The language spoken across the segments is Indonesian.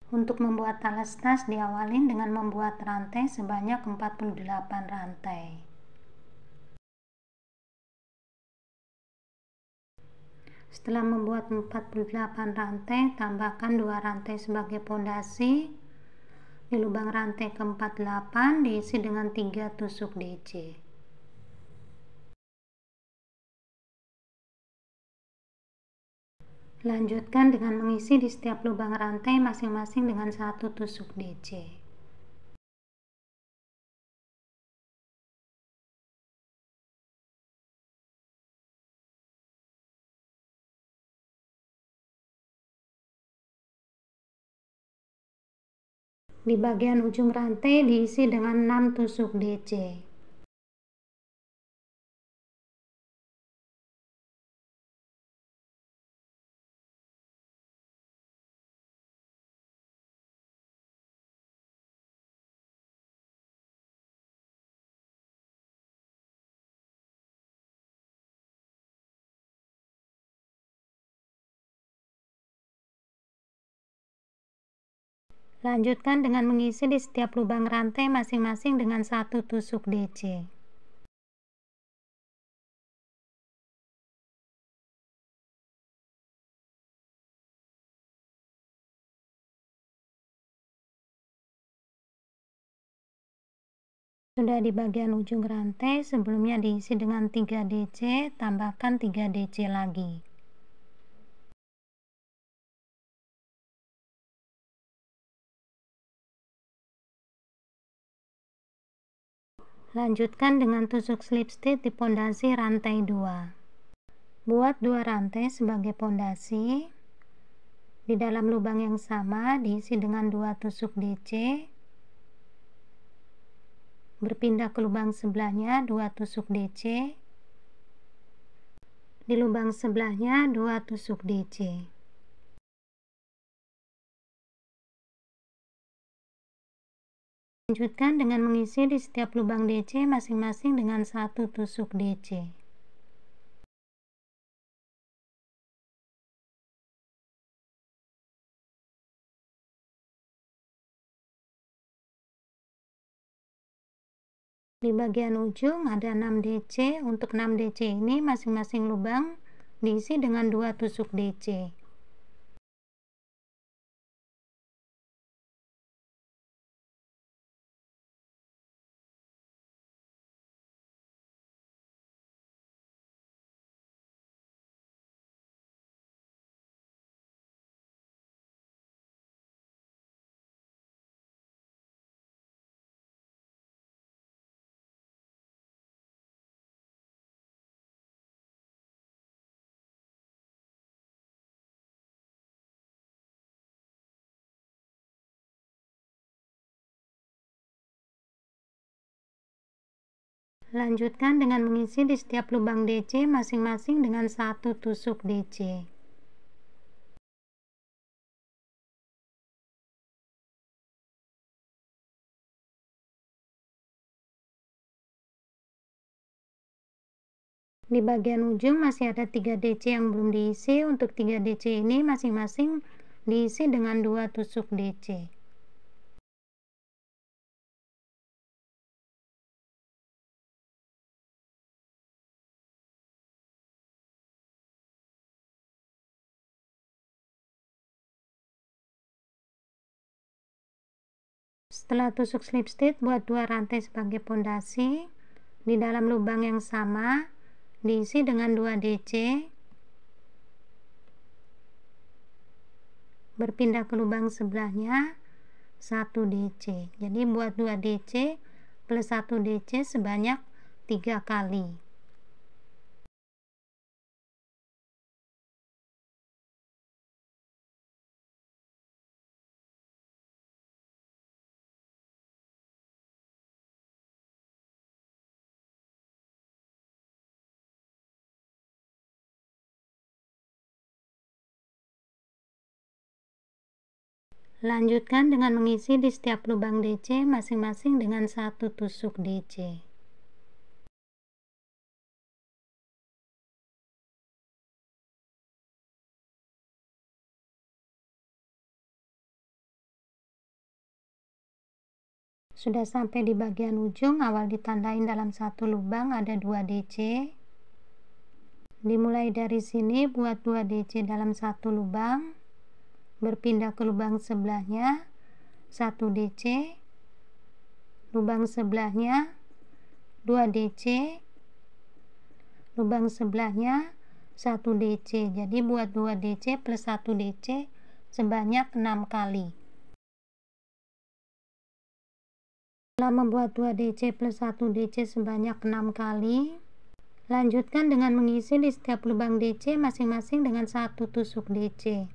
Untuk membuat alas tas diawali dengan membuat rantai sebanyak 48 rantai. Setelah membuat 48 rantai, tambahkan 2 rantai sebagai pondasi. Di lubang rantai ke-48 diisi dengan 3 tusuk DC. Lanjutkan dengan mengisi di setiap lubang rantai masing-masing dengan 1 tusuk DC. Di bagian ujung rantai diisi dengan 6 tusuk DC. Lanjutkan dengan mengisi di setiap lubang rantai masing-masing dengan 1 tusuk DC. Sudah di bagian ujung rantai, sebelumnya diisi dengan 3 DC, tambahkan 3 DC lagi. Lanjutkan dengan tusuk slip stitch di pondasi rantai 2. Buat 2 rantai sebagai pondasi. Di dalam lubang yang sama diisi dengan 2 tusuk DC. Berpindah ke lubang sebelahnya 2 tusuk DC. Di lubang sebelahnya 2 tusuk DC. Lanjutkan dengan mengisi di setiap lubang DC masing-masing dengan 1 tusuk DC. Di bagian ujung ada 6 DC. Untuk 6 DC ini masing-masing lubang diisi dengan 2 tusuk DC. Lanjutkan dengan mengisi di setiap lubang DC masing-masing dengan 1 tusuk DC. Di bagian ujung masih ada 3 DC yang belum diisi. Untuk 3 DC ini masing-masing diisi dengan 2 tusuk DC. Setelah tusuk slip stitch, buat 2 rantai sebagai pondasi. Di dalam lubang yang sama diisi dengan 2 DC. Berpindah ke lubang sebelahnya 1 DC. Jadi buat 2 DC plus 1 DC sebanyak 3 kali. Lanjutkan dengan mengisi di setiap lubang DC masing-masing dengan 1 tusuk DC. Sudah sampai di bagian ujung, awal ditandain dalam satu lubang ada 2 DC. Dimulai dari sini, buat 2 DC dalam satu lubang, berpindah ke lubang sebelahnya, 1 DC, lubang sebelahnya 2 DC, lubang sebelahnya 1 DC. Jadi buat 2 DC plus 1 DC sebanyak 6 kali. Setelah membuat 2 DC plus 1 DC sebanyak 6 kali, lanjutkan dengan mengisi di setiap lubang DC masing-masing dengan 1 tusuk DC.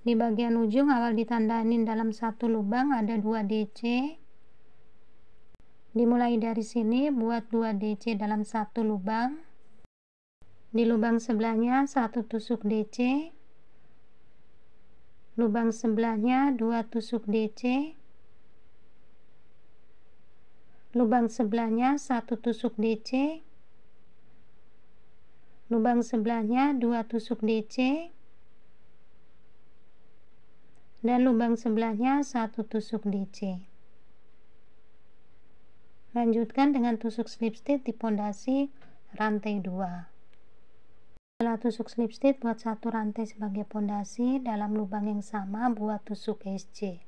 Di bagian ujung awal ditandain dalam satu lubang ada 2 DC. Dimulai dari sini, buat 2 DC dalam satu lubang. Di lubang sebelahnya 1 tusuk DC. Lubang sebelahnya 2 tusuk DC. Lubang sebelahnya 1 tusuk DC. Lubang sebelahnya 2 tusuk DC. Dan lubang sebelahnya 1 tusuk DC. Lanjutkan dengan tusuk slip stitch di pondasi rantai 2. Setelah tusuk slip stitch, buat 1 rantai sebagai pondasi. Dalam lubang yang sama buat tusuk SC.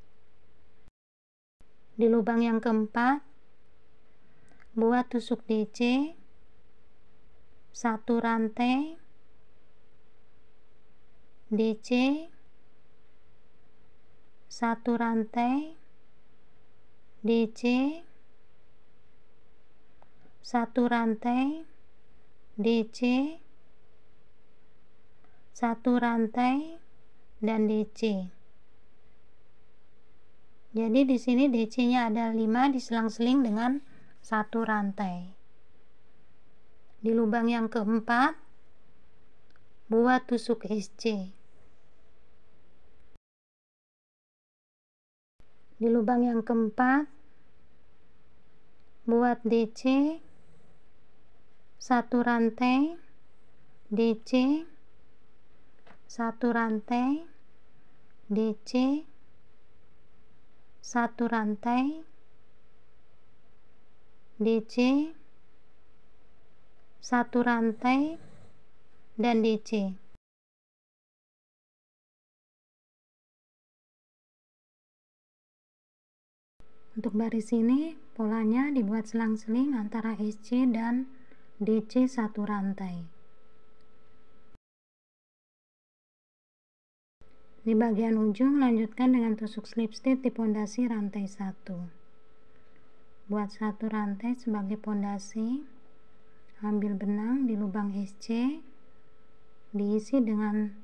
Di lubang yang keempat buat tusuk DC, 1 rantai DC, 1 rantai DC, 1 rantai DC, 1 rantai dan DC. Jadi di sini DC-nya ada 5 diselang-seling dengan 1 rantai. Di lubang yang keempat buat tusuk SC. Di lubang yang keempat buat DC, 1 rantai DC, 1 rantai DC, 1 rantai DC, 1 rantai dan DC. Untuk baris ini polanya dibuat selang-seling antara SC dan DC 1 rantai. Di bagian ujung lanjutkan dengan tusuk slip stitch di pondasi rantai 1. Buat 1 rantai sebagai pondasi, ambil benang di lubang SC, diisi dengan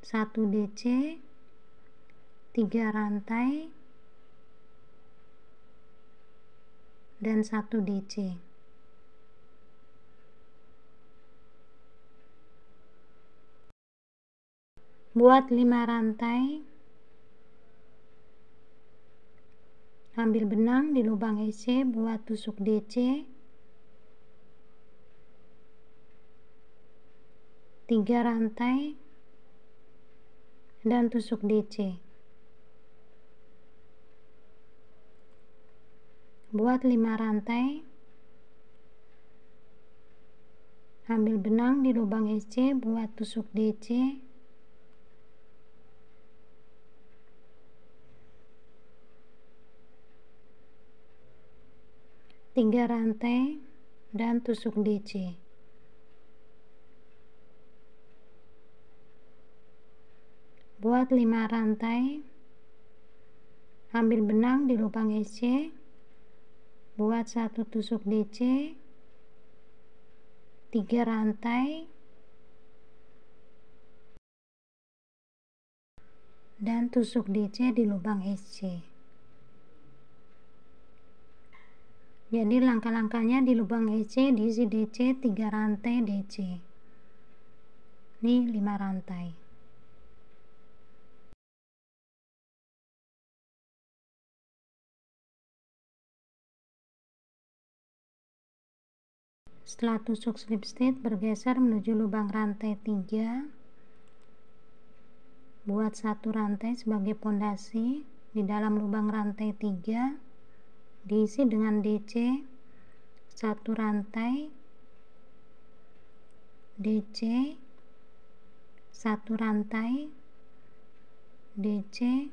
1 DC, 3 rantai dan 1 DC. Buat 5 rantai, ambil benang di lubang SC, buat tusuk DC, 3 rantai dan tusuk DC. Buat 5 rantai, ambil benang di lubang SC, buat tusuk DC, 3 rantai dan tusuk DC. Buat 5 rantai, ambil benang di lubang SC, buat 1 tusuk DC, 3 rantai dan tusuk DC di lubang SC. Jadi langkah-langkahnya di lubang SC diisi DC, 3 rantai DC. Ini 5 rantai. Setelah tusuk slip stitch, bergeser menuju lubang rantai 3. Buat satu rantai sebagai pondasi. Di dalam lubang rantai 3 diisi dengan DC, satu rantai, DC, satu rantai, DC,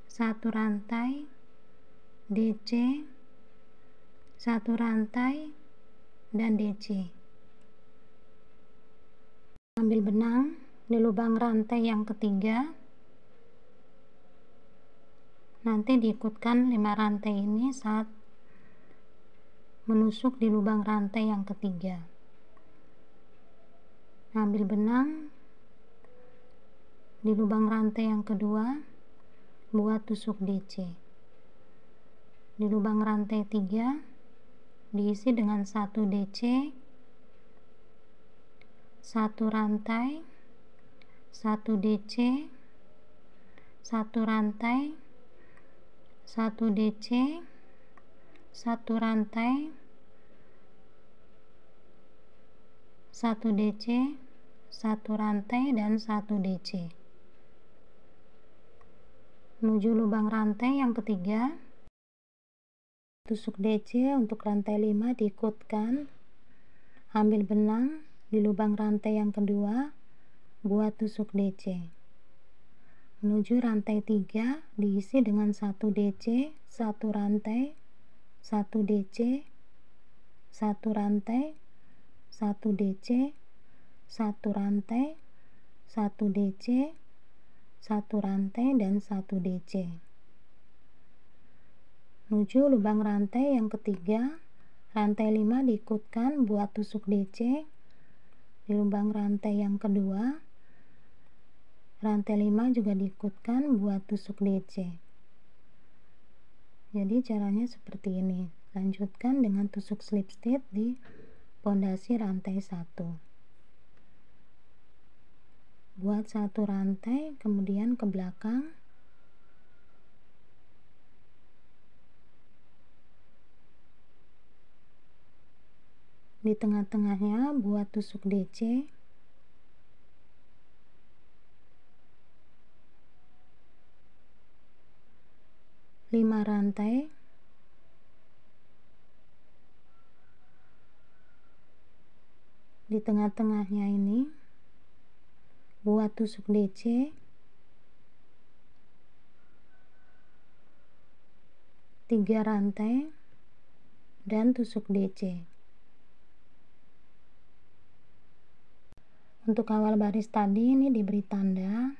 satu rantai, DC, satu rantai, dan DC. Ambil benang di lubang rantai yang ketiga, nanti diikutkan 5 rantai ini saat menusuk di lubang rantai yang ketiga. Ambil benang di lubang rantai yang kedua, buat tusuk DC. Di lubang rantai 3 diisi dengan 1 DC, 1 rantai, 1 DC, 1 rantai, 1 DC, 1 rantai, 1 DC, 1 rantai, dan 1 DC. Menuju lubang rantai yang ketiga, tusuk DC untuk rantai 5 diikutkan. Ambil benang di lubang rantai yang kedua, buat tusuk DC. Menuju rantai 3 diisi dengan 1 DC, 1 rantai, 1 DC, 1 rantai, 1 DC, 1 rantai, 1 DC, 1 rantai, dan 1 DC. Menuju lubang rantai yang ketiga, rantai 5 diikutkan buat tusuk DC. Di lubang rantai yang kedua, rantai 5 juga diikutkan buat tusuk DC. Jadi caranya seperti ini. Lanjutkan dengan tusuk slip stitch di pondasi rantai 1. Buat satu rantai, kemudian ke belakang. Di tengah-tengahnya buat tusuk DC. Lima rantai. Di tengah-tengahnya ini buat tusuk DC. 3 rantai dan tusuk DC. Untuk awal baris tadi ini diberi tanda.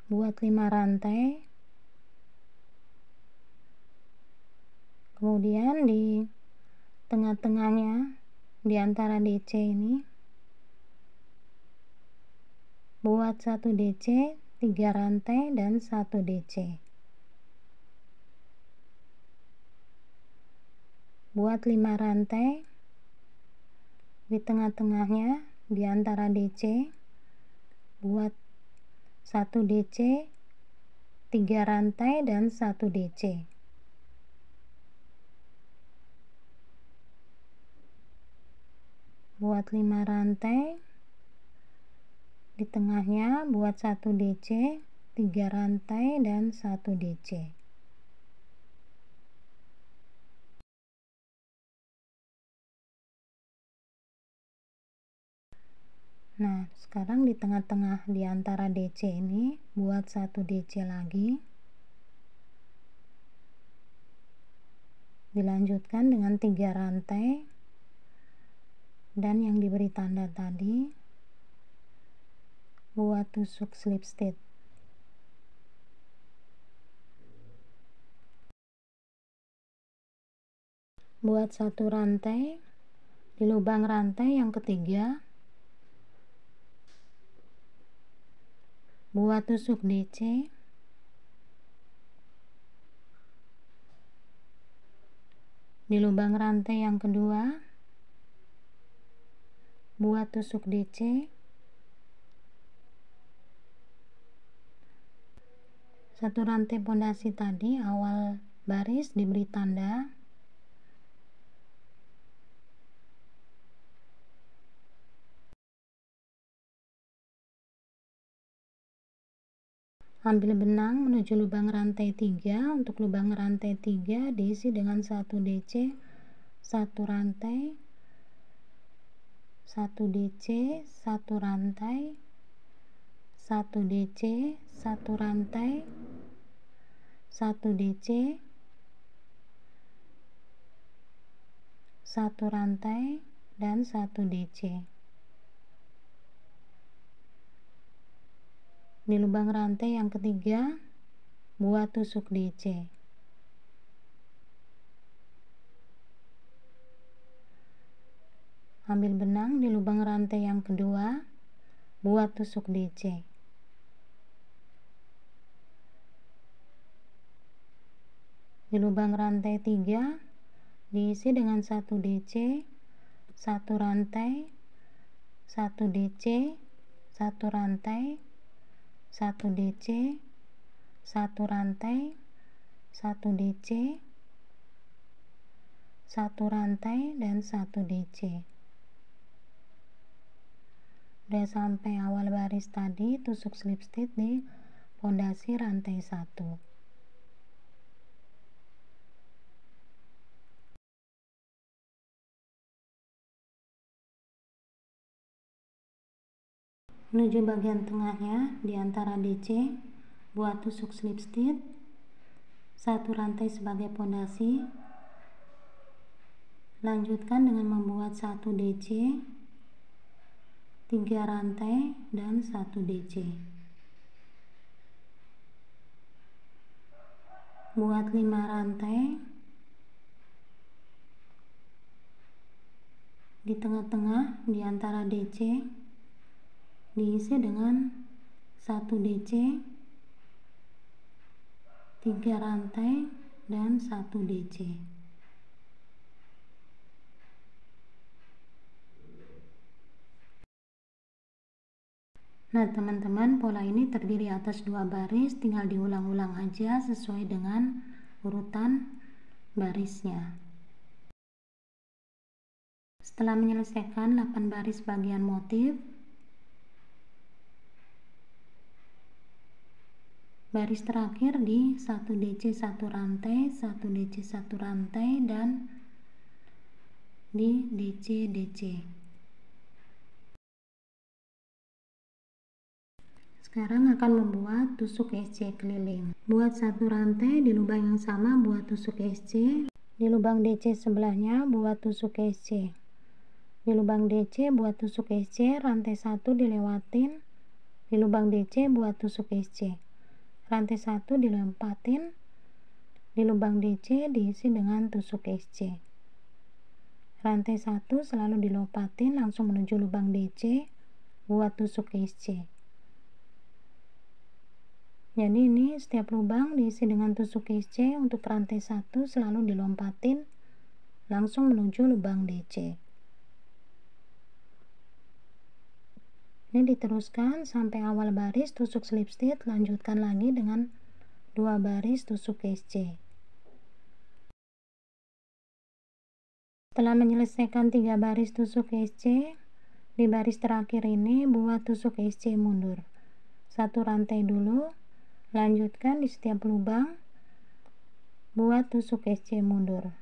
Buat 5 rantai. Kemudian di tengah-tengahnya, di antara DC ini, buat 1 DC, 3 rantai, dan 1 DC. Buat 5 rantai. Di tengah-tengahnya, di antara DC, buat 1 DC, 3 rantai, dan 1 DC. Buat 5 rantai. Di tengahnya buat 1 DC, 3 rantai, dan 1 DC. Nah, sekarang di tengah-tengah di antara DC ini buat 1 DC lagi. Dilanjutkan dengan 3 rantai dan yang diberi tanda tadi, buat tusuk slip stitch. Buat 1 rantai di lubang rantai yang ketiga, buat tusuk DC. Di lubang rantai yang kedua, buat tusuk DC. Satu rantai pondasi tadi awal baris diberi tanda, ambil benang menuju lubang rantai 3. Untuk lubang rantai 3 diisi dengan 1 DC, 1 rantai, 1 DC, 1 rantai, 1 DC, 1 rantai, 1 DC, 1 rantai, dan 1 DC. Di lubang rantai yang ketiga, buat tusuk DC. Ambil benang di lubang rantai yang kedua, buat tusuk DC. Di lubang rantai 3 diisi dengan 1 DC, 1 rantai, 1 DC, 1 rantai, 1 DC, 1 rantai, 1 DC, 1 rantai, dan 1 DC. Udah sampai awal baris tadi, tusuk slip stitch di pondasi rantai 1. Menuju bagian tengahnya di antara DC, buat tusuk slip stitch, 1 rantai sebagai pondasi. Lanjutkan dengan membuat 1 DC, 3 rantai, dan 1 DC. Buat 5 rantai. Di tengah-tengah di antara DC diisi dengan 1 DC, 3 rantai, dan 1 DC. Nah teman-teman, pola ini terdiri atas 2 baris, tinggal diulang-ulang aja sesuai dengan urutan barisnya. Setelah menyelesaikan 8 baris bagian motif, baris terakhir di 1 DC 1 rantai, 1 DC 1 rantai, dan di DC. Sekarang akan membuat tusuk SC keliling. Buat 1 rantai di lubang yang sama, buat tusuk SC. Di lubang DC sebelahnya buat tusuk SC. Di lubang DC buat tusuk SC, rantai 1 dilewatin. Di lubang DC buat tusuk SC. Rantai 1 dilompatin, di lubang DC diisi dengan tusuk SC. Rantai 1 selalu dilompatin langsung menuju lubang DC, buat tusuk SC. Jadi ini setiap lubang diisi dengan tusuk SC. Untuk rantai 1 selalu dilompatin langsung menuju lubang DC. Ini diteruskan sampai awal baris tusuk slip stitch, lanjutkan lagi dengan 2 baris tusuk SC. Setelah menyelesaikan 3 baris tusuk SC, di baris terakhir ini buat tusuk SC mundur. 1 rantai dulu, lanjutkan di setiap lubang buat tusuk SC mundur.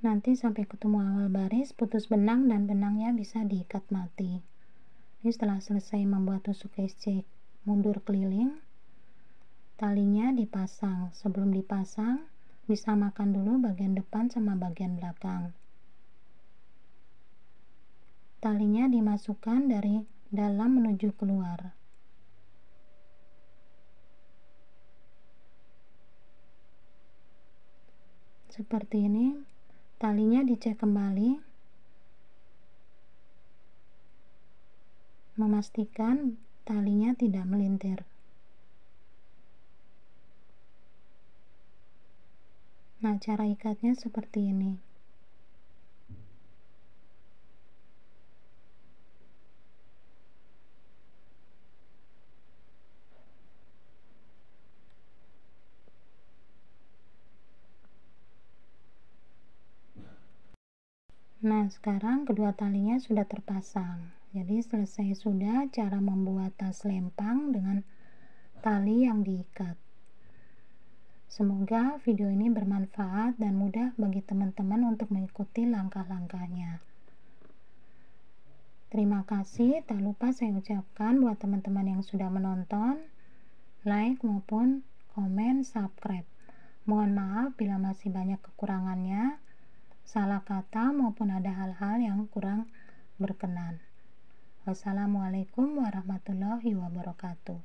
Nanti sampai ketemu awal baris, putus benang dan benangnya bisa diikat mati. Ini setelah selesai membuat tusuk SC mundur keliling, talinya dipasang. Sebelum dipasang, disamakan dulu bagian depan sama bagian belakang. Talinya dimasukkan dari dalam menuju keluar. Seperti ini. Talinya dicek kembali, memastikan talinya tidak melintir. Nah, cara ikatnya seperti ini. Nah, sekarang kedua talinya sudah terpasang. Jadi selesai sudah cara membuat tas lempang dengan tali yang diikat. Semoga video ini bermanfaat dan mudah bagi teman-teman untuk mengikuti langkah-langkahnya. Terima kasih, tak lupa saya ucapkan buat teman-teman yang sudah menonton, like maupun komen, subscribe. Mohon maaf bila masih banyak kekurangannya, salah kata maupun ada hal-hal yang kurang berkenan. Wassalamualaikum warahmatullahi wabarakatuh.